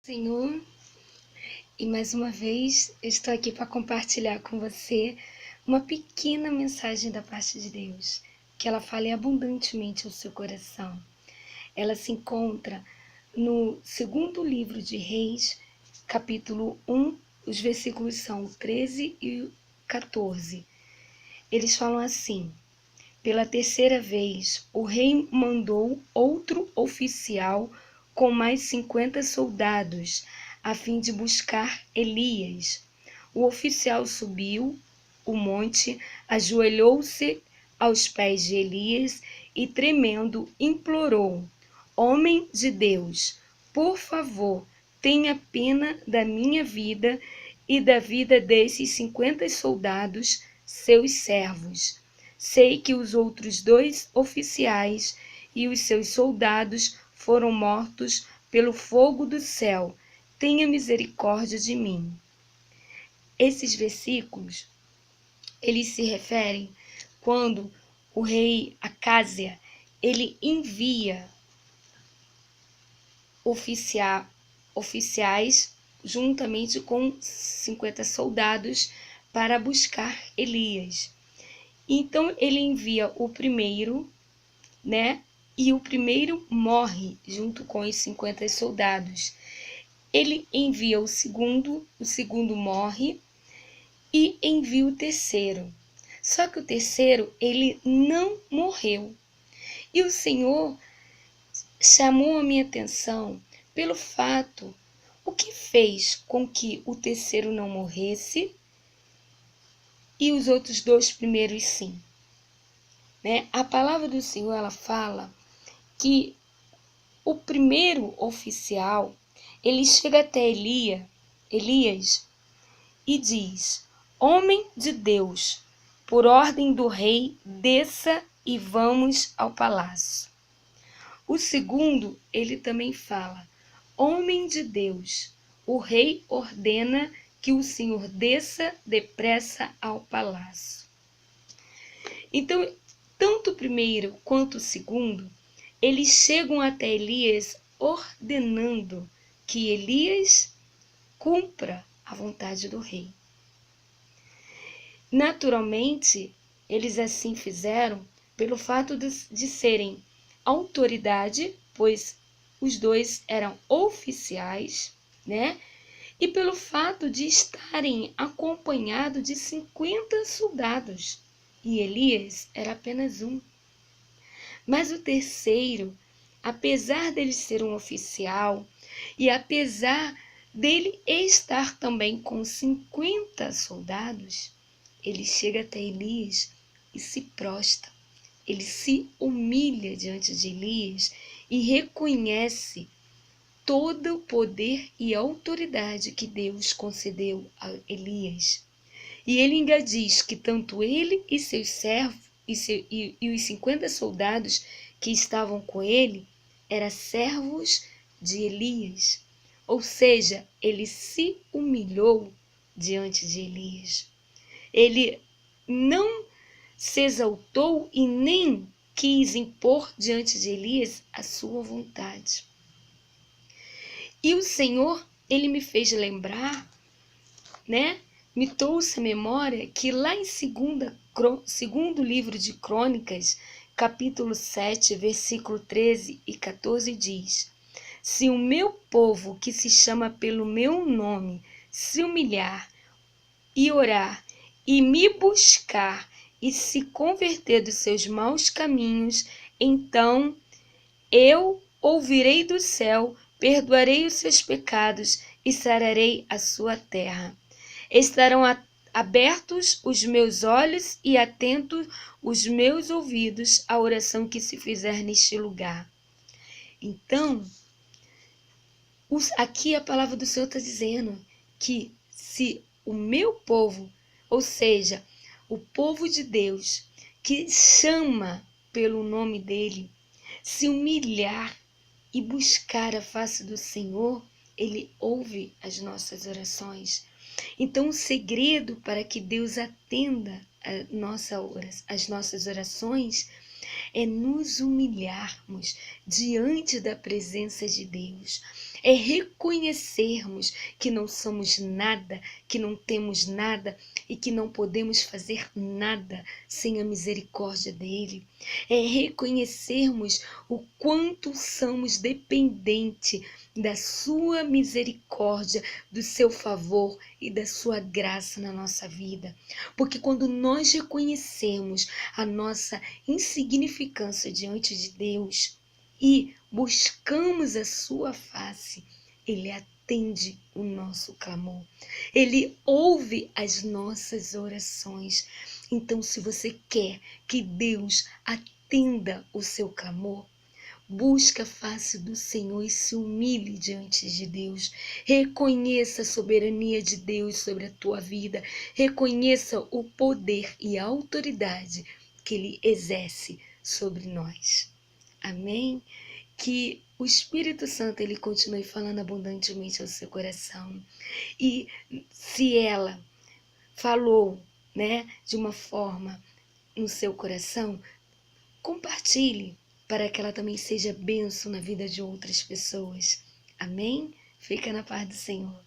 Senhor, e mais uma vez eu estou aqui para compartilhar com você uma pequena mensagem da parte de Deus, que ela fale abundantemente ao seu coração. Ela se encontra no segundo livro de Reis, capítulo 1, os versículos são 13 e 14. Eles falam assim: pela terceira vez, o rei mandou outro oficial com mais 50 soldados, a fim de buscar Elias. O oficial subiu o monte, ajoelhou-se aos pés de Elias e, tremendo, implorou: Homem de Deus, por favor, tenha pena da minha vida e da vida desses 50 soldados, seus servos. Sei que os outros 2 oficiais e os seus soldados foram mortos pelo fogo do céu. Tenha misericórdia de mim. Esses versículos, eles se referem quando o rei Acásia, ele envia oficiais juntamente com 50 soldados para buscar Elias. Então ele envia o primeiro, né? E o primeiro morre junto com os 50 soldados. Ele envia o segundo morre e envia o terceiro. Só que o terceiro, ele não morreu. E o Senhor chamou a minha atenção pelo fato, o que fez com que o terceiro não morresse e os outros 2 primeiros sim. Né? A palavra do Senhor, ela fala que o primeiro oficial, ele chega até Elias e diz: Homem de Deus, por ordem do rei, desça e vamos ao palácio. O segundo, ele também fala: Homem de Deus, o rei ordena que o Senhor desça depressa ao palácio. Então, tanto o primeiro quanto o segundo, eles chegam até Elias ordenando que Elias cumpra a vontade do rei. Naturalmente, eles assim fizeram pelo fato de serem autoridade, pois os 2 eram oficiais, né? E pelo fato de estarem acompanhados de 50 soldados. E Elias era apenas um. Mas o terceiro, apesar dele ser um oficial e apesar dele estar também com 50 soldados, ele chega até Elias e se prostra. Ele se humilha diante de Elias e reconhece todo o poder e autoridade que Deus concedeu a Elias. E ele ainda diz que tanto ele e seus servos e os 50 soldados que estavam com ele eram servos de Elias. Ou seja, ele se humilhou diante de Elias. Ele não se exaltou e nem quis impor diante de Elias a sua vontade. E o Senhor, ele me fez lembrar, né? Me trouxe à memória que lá em segundo livro de Crônicas, capítulo 7, versículo 13 e 14 diz: Se o meu povo que se chama pelo meu nome se humilhar e orar e me buscar e se converter dos seus maus caminhos, então eu ouvirei do céu, perdoarei os seus pecados e sararei a sua terra. Estarão abertos os meus olhos e atentos os meus ouvidos à oração que se fizer neste lugar. Então, aqui a palavra do Senhor está dizendo que se o meu povo, ou seja, o povo de Deus, que chama pelo nome dele, se humilhar e buscar a face do Senhor, ele ouve as nossas orações. Então, o segredo para que Deus atenda as nossas orações é nos humilharmos diante da presença de Deus, é reconhecermos que não somos nada, que não temos nada e que não podemos fazer nada sem a misericórdia dele. É reconhecermos o quanto somos dependentes da sua misericórdia, do seu favor e da sua graça na nossa vida. Porque quando nós reconhecemos a nossa insignificância diante de Deus e buscamos a sua face, ele atende o nosso clamor. Ele ouve as nossas orações. Então, se você quer que Deus atenda o seu clamor, busca a face do Senhor e se humilhe diante de Deus. Reconheça a soberania de Deus sobre a tua vida. Reconheça o poder e a autoridade que Ele exerce sobre nós. Amém? Que o Espírito Santo ele continue falando abundantemente ao seu coração. E se ela falou, né, de uma forma no seu coração, compartilhe para que ela também seja bênção na vida de outras pessoas. Amém? Fica na paz do Senhor.